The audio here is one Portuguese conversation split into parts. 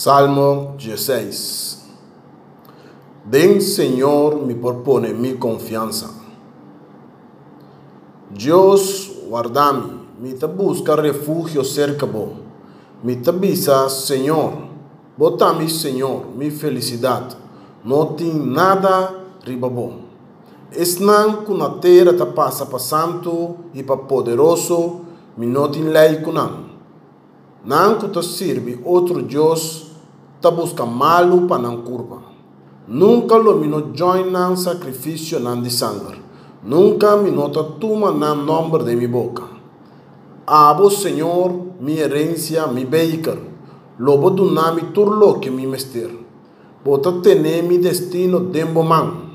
Salmo 16. Den Señor me propone mi confianza. Dios guarda-me, me te busca refugio cerca bo. Me te avisa, Señor, bota-me, Señor, mi felicidade. Não tem nada ribabo. Esnan com a terra te passa para santo e para poderoso, me não tem lei com não. Não que te sirve outro Deus, te busca malo para não curva. Nunca lo me não join nan sacrifício nan de sangue. Nunca me não te toma nan nome de mi boca. Abo Senhor, mi herência, mi baker. Lobo do nome turlo que mi mester. Bota tener mi destino dembo man.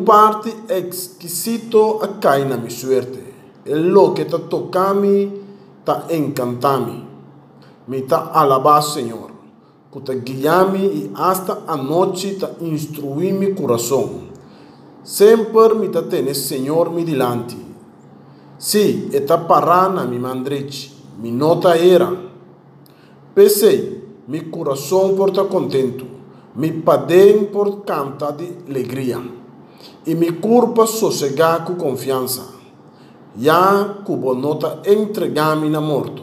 Parte exquisito a cai na mi suerte. El lo que te toca mi, te encanta mi. Me te alaba, Senhor. Que te guia-me e hasta a noite te instrui mi coração. Sempre me te tenes, Senhor, mi dilante. Si, e te pará na mi mandrete, mi nota era. Pensei, mi coração por te contento, mi padem por canta de alegria, e mi corpo sossegar com confiança. Já que bo nota entregar-me na morto,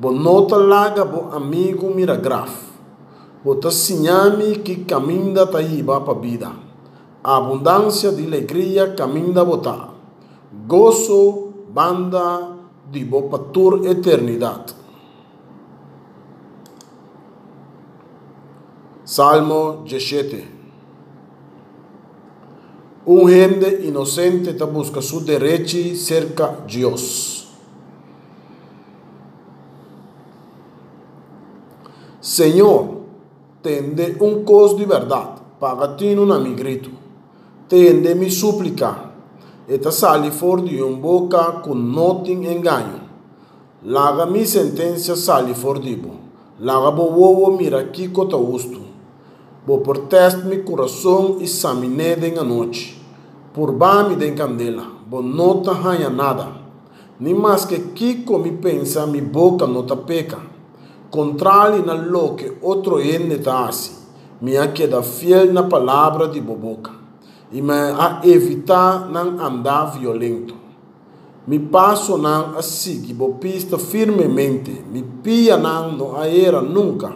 bo nota laga bo amigo miragraf, bo te sinhame que caminha ta iba para vida, a abundância de alegria caminha botar, gozo banda de bo patur eternidade. Salmo 17. Gente inocente te busca su derecho cerca de Dios. Senhor, tende cos de verdade, paga tino na mi grito. Tende mi súplica, e te sali for de boca com nothing engano. Laga mi sentença sali for dibo. Laga bo wowo mira kiko ta usto. Bo proteste mi coração e examine den a noite. Por ba mi den candela, bo nota hanha nada. Ni mais que kiko mi pensa mi boca nota peca. Contrali na lo que outro ende ta asi. Mi a queda fiel na palavra de boboca. E me a evitar não andar violento. Mi passo não a seguir bo pista firmemente. Mi pia não a era nunca.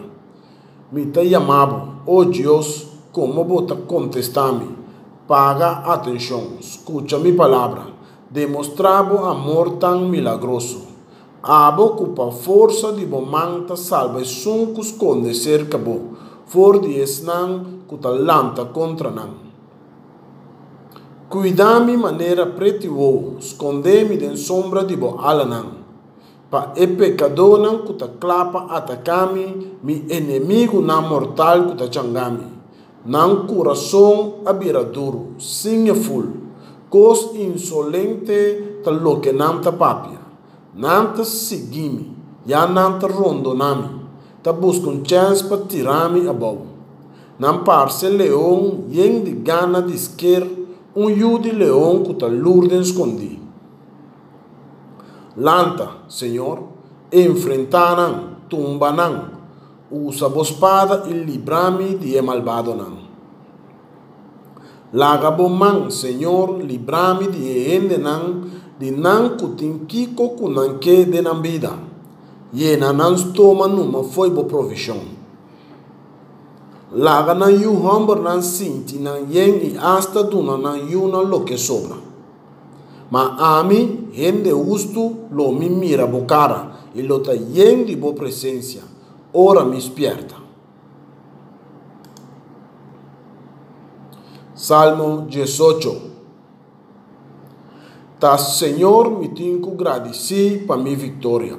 Me te chamava, oh Deus, como bota contestar-me. Paga atenção, escuta minha palavra. Demonstrava amor tão milagroso. Abo ocupa força de bomanta salva e suncos esconde cerca bo. For de esnan que talanta contra nan. Cuida-me maneira pretio, esconde-me de sombra de bo alanan. Pa e pecador não que te clapa atacar-me, mi inimigo não mortal que te changame. Não coração abiraduro, sinha full, cos insolente te lo que não te papia. Não te segui-me, já não te rondoname, te busca chance para tirar-me a boa. Não parece leão, yen de gana de esquer, yu de leão que te lurde escondi. Lanta, Senhor, enfrentaram, tumbaram, usa a espada e livra-me de malvado não. Laga bo man, Senhor, livra-me de ende não, de não que tem kiko que não que de na vida. E na não toma numa foi bo provisão. Laga na yu humber não sinti não yen e hasta duna não yu na lo que sobra. Ma a mim, gente justo, lo me mira bo cara e lo ta yen de bo presença. Ora me espierta. Salmo 18. Ta Senhor me tinco agradeci para mi vitória.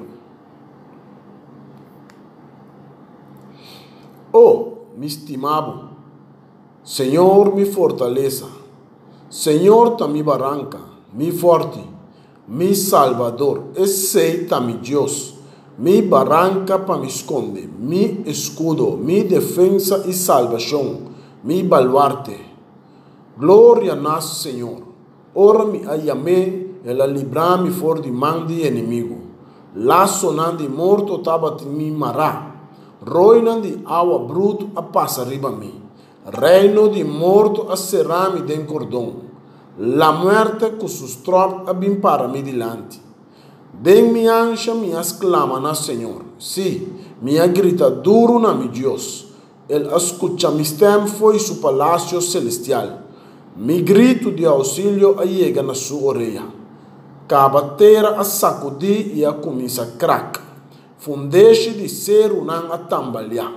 Oh, me estimavo. Senhor me fortaleza. Senhor ta mi barranca. Mi forte, mi salvador, esse é mi Deus, mi barranca para me esconde, mi escudo, mi defensa e salvação, mi baluarte. Glória a nosso Senhor. Ora me ayame, ela livrar-me for de mão de inimigo. Laço não de morto taba me mará. Roinan de água bruto a passa riba mim. Reino de morto a será-me den cordão. La muerte com sus tropas a bim para mim delante. Den mi ancha minhas clama na Senhor. Sim, minha grita duro na mi Deus. Ele escuta mi stem foi su palácio celestial. Mi grito de auxílio a chega na sua orelha. Cabateira a sacudir e a começa a crack. Fundeixe de ser não a tambalear.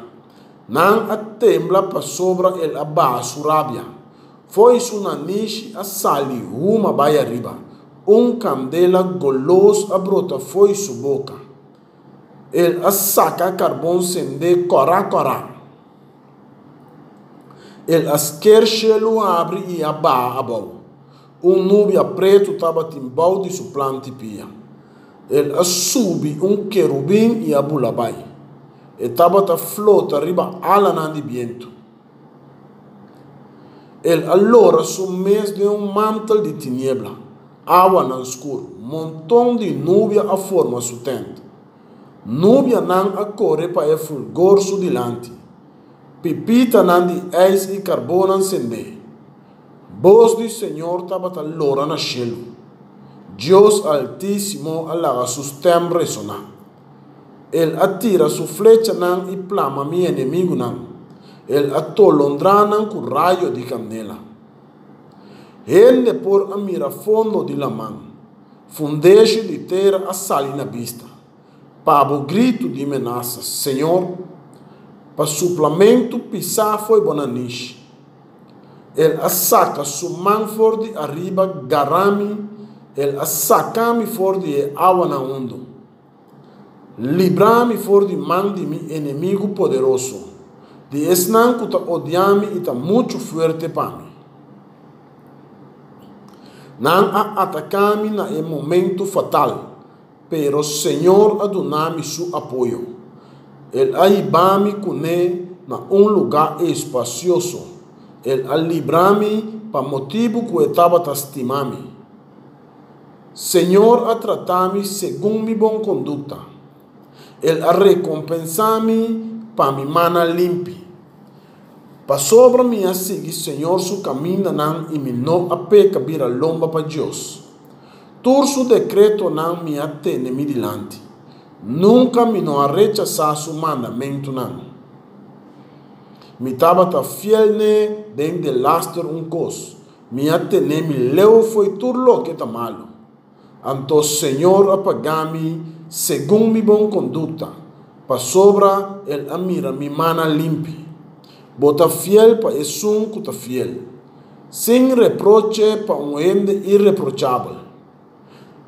Não a tembla para sobra ele abaixo rábia. Foi su naniche a sali uma baia riba. Candela goloso a brota foi su boca. Ele a saca carvão sende corá. Ele a esquerchelo abre e aba abau. Nubia preto estava timbal de su planta pia. Ele a subi querubim e a bulabai. E estava a flota riba ala de viento. Ele allora su mês de mantel de tiniebla. Água no escuro. Montão de nubia a forma su tenda. Nubia não a corre para o fulgor su dilante. Pipita não de eis e carbono acender. Voz do Senhor estava a lora na cielo. Deus Altíssimo alaga su stem ressonar. Ele atira su flecha não e plama mi inimigo não. Ele atolondra não com raio de canela. Ele por a mira fundo de la mão. Fundeixe de terra a sali na vista. Para o grito de ameaças, Senhor, para suplemento pisar foi bonaniche. Ele a saca su mão for de arriba garami. Ele a saca-me for de água na undo. Libra-me for de mão de mi inimigo poderoso. De esnan que ta odiame e ta muito fuerte para mim. Não a atacar-me na momento fatal. Pero Senhor adoname su apoio. Ele aibame com ele na lugar espacioso. Ele a libra-me para motivo que estava a estimar-me. Senhor a tratar-me segundo mi boa conduta. Ele a recompensar-me para mi mana limpe. Para sobre mim a seguir, Senhor, su caminho não e me não a peca vira lomba para Deus. Tur su decreto não me atende me dilante. Nunca me não a rechazar su mandamento não. Me estava ta fiel ne den de laster cos. Me atende me leu foi tur lo que tá malo. Anto Senhor apagami segundo mi boa conduta. Para sobra el amira mi mana limpe. Bota fiel para esum que tá fiel. Sem reproche para ende irreprochável.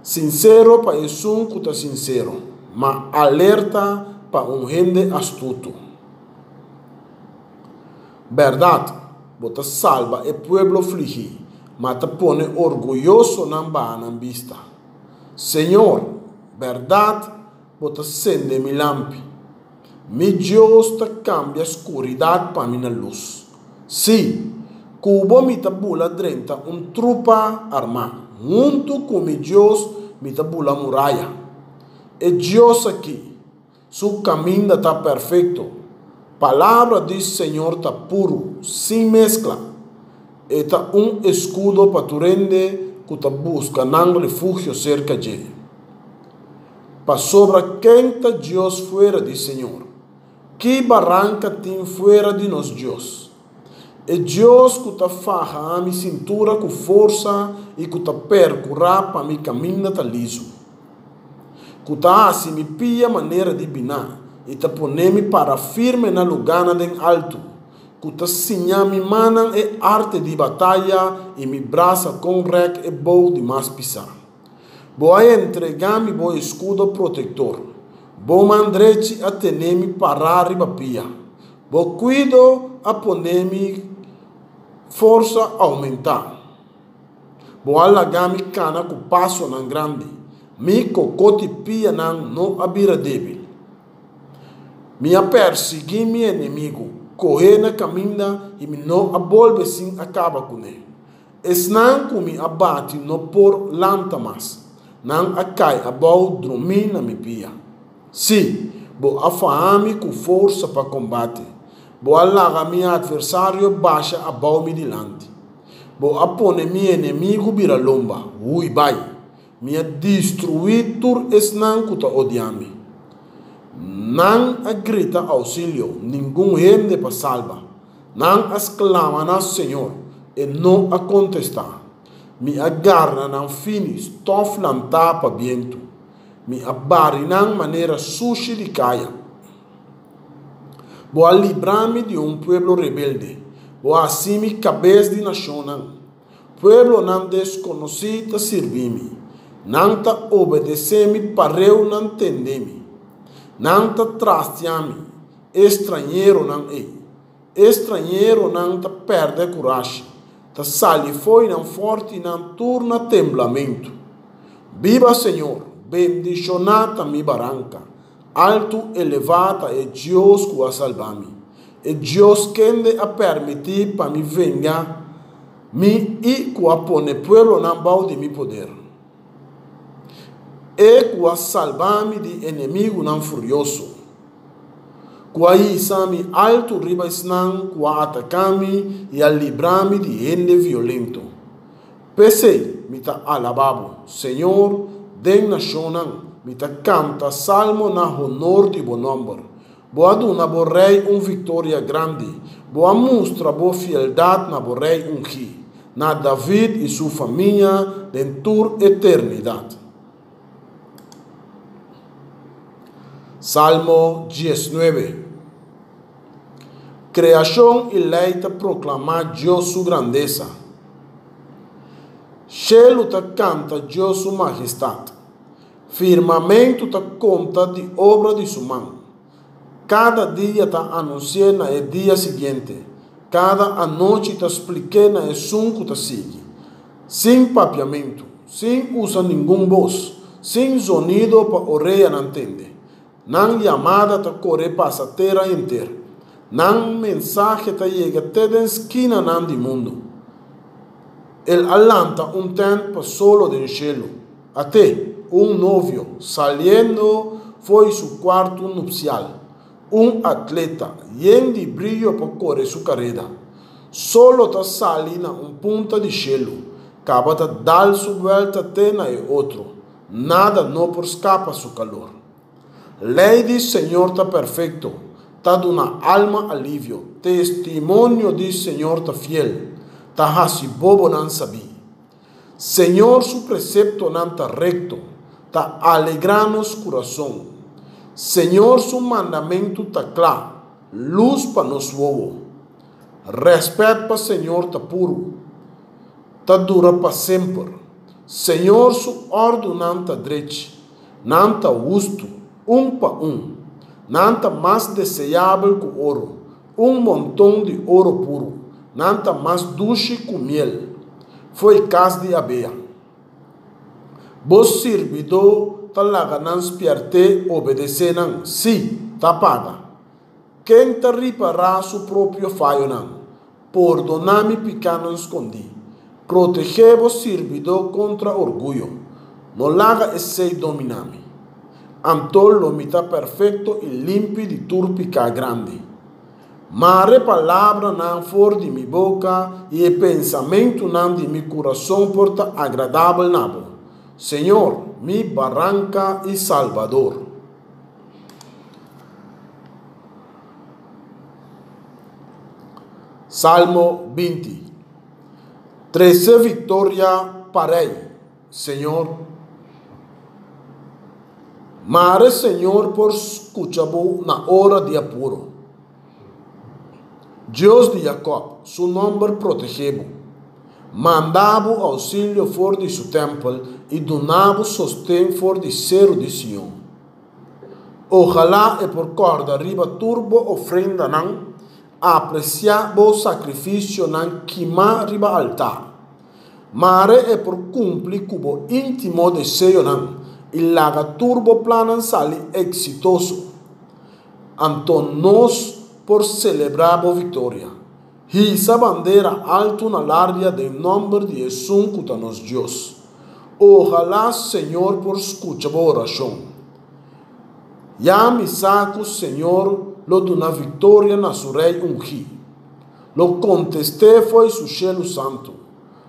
Sincero para esum que tá sincero. Mas alerta para ende astuto. Verdade, bota salva e pueblo afligir. Mas te pone orgulhoso na vista. Senhor, verdade, bota sende mi lampi. Mi Deus te cambia escuridade para minha luz. Sim, cubo mi tabula drenta trupa armada. Junto com mi Deus, mi tabula muralha. E Deus aqui, su caminho está perfeito. Palavra do Senhor está puro, sem mescla. E está escudo para tu rende que te busca não refúgio cerca de ele. Para sobre quem está Deus fora de Senhor. Que barranca tem fora de nós Deus. É Deus que te farra a minha cintura com força e que te percorra para mi caminho tá liso. Que te hace mi pia maneira de binar e te pone-me para firme na lugar em alto. Que te sinha mi mana e arte de batalha e mi braça com rec e bow de mais pisar. Vou entregar-me bom escudo protetor. Vou mandrete a tener-me para arriba pia. Vou cuido a poner-me força aumentar. Vou alagar-me cana com passo na grande. Mi cocote pia não abira débil. Me perseguir mi inimigo. Correr na caminho e me não abolve sim acaba com ele. Esnan com me abate no por lanta mais. Não acai a bau dormir na mi pia. Sim, Bo afaami com força para combate. Bo alaga meu adversário baixa a bau-me dilante. Bo apone meu inimigo vira lomba. Ui bai. Minha destruir tur esnan kuta odiame. Não a grita auxílio. Nenhum gente para salva. Não exclama na Senhor. E não a contestar. Me agarra não finis. Tof lantar para viento. Me abari não maneira sushi de caia. Vou livrar-me de pueblo rebelde. Vou assim me cabeça de nação. Pueblo não desconhecido servir-me. Não ta obedecer-me para eu não entender-me. Não ta trastear-me. Estrangeiro não é. Estrangeiro não ta perde coragem. Ta sali foi não forte e não turna temblamento. Viva Senhor, bendicionata mi barranca. Alto elevada é Deus que a salvar-me. É Deus que a permitir para me vengar me e que a pone pueblo não bau de mi poder. É que a salvar-me de inimigo não furioso. Que a isa-me alto riba esnan, que a atacar-me e a livrar-me de gente violento. Pensei, me ta alababo, Senhor, den nacional. Me ta canta salmo na honor de bom nome. Boa duna bo rei vitória grande. Boa mostra bo fieldade na bo rei ri. Na David e sua família dentur eternidade. Salmo 19. Criação e leita proclamar Deus sua grandeza. Cielo ta canta Deus sua majestade. Firmamento ta conta de obra de sua mão. Cada dia ta anuncia na dia seguinte. Cada noite ta explica na sunco ta sigue. Sem papiamento, sem usa nenhum voz, sem sonido para orelha não entende. Não chamada ta corre passa a terra inteira. Não mensagem ta chega até da esquina não do mundo. Ele alanta tempo para solo do cielo. Até novio saliendo foi seu quarto nupcial. Atleta lleno de brilho para correr sua carreira. Solo ta sali na punta de cielo. Acaba de dar sua volta até na outro. Nada não por escapa seu calor. Lei de Senhor ta perfeito. Ta duna alma alívio. Testemunho de Senhor ta fiel. Ta hasi bobo não sabi. Senhor su precepto não ta recto. Ta alegranos coração. Senhor su mandamento ta claro. Luz para nos vovo. Respeito para Senhor ta puro. Ta dura para sempre. Senhor su ordem não ta direito. Não ta justo. Para não ta mais desejável que ouro. Montão de ouro puro. Não ta mais doce que miel. Foi casa de abeia. Vos servidor talaga não espiarte obedecer não. Sim, tá paga. Quem te reparar seu próprio falho não. Perdonar-me pecado escondi. Proteger vos servidor contra orgulho. Não laga esse dominar-me. Antolo me tá perfeito e limpo de turpica grande. Mas palavra não for de minha boca e pensamento não de meu coração porta agradável nabo. Senhor, mi barranca e salvador. Salmo 20. 13 vitória parei, Senhor. Mas Senhor por escuchabo na hora de apuro. Deus de Jacob, su nome protegebo. Mandavo auxílio for de su templo e donavo sostén for de cero de Sião. Ojalá e por corda riba turbo ofrenda não, apreciavo sacrifício não queima riba altar. Mare e por cumprir cubo íntimo desejo não, e laga turbo planan sali exitoso. Anton nós por celebrar a vitória. Hisa bandeira alto na larga de nome de Jesus que nos Deus. Ojalá Senhor por escuchar a oração. Ya mi saco, Senhor, lo de una vitória na su rei ungi. Lo contesté foi su cielo santo.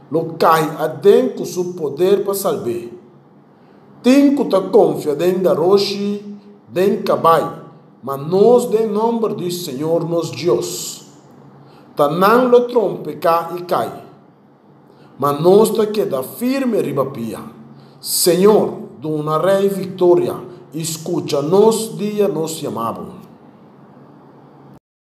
Lo cai adem com su poder para salvar. Tinco ta confia den garoshi, den cabai, mas nós den nome do Senhor nos Deus. Ta não lo trompe cá e cai. Mas nós ta queda firme ribapia. Senhor, do una rei vitória, escucha nos dia nos chamamos.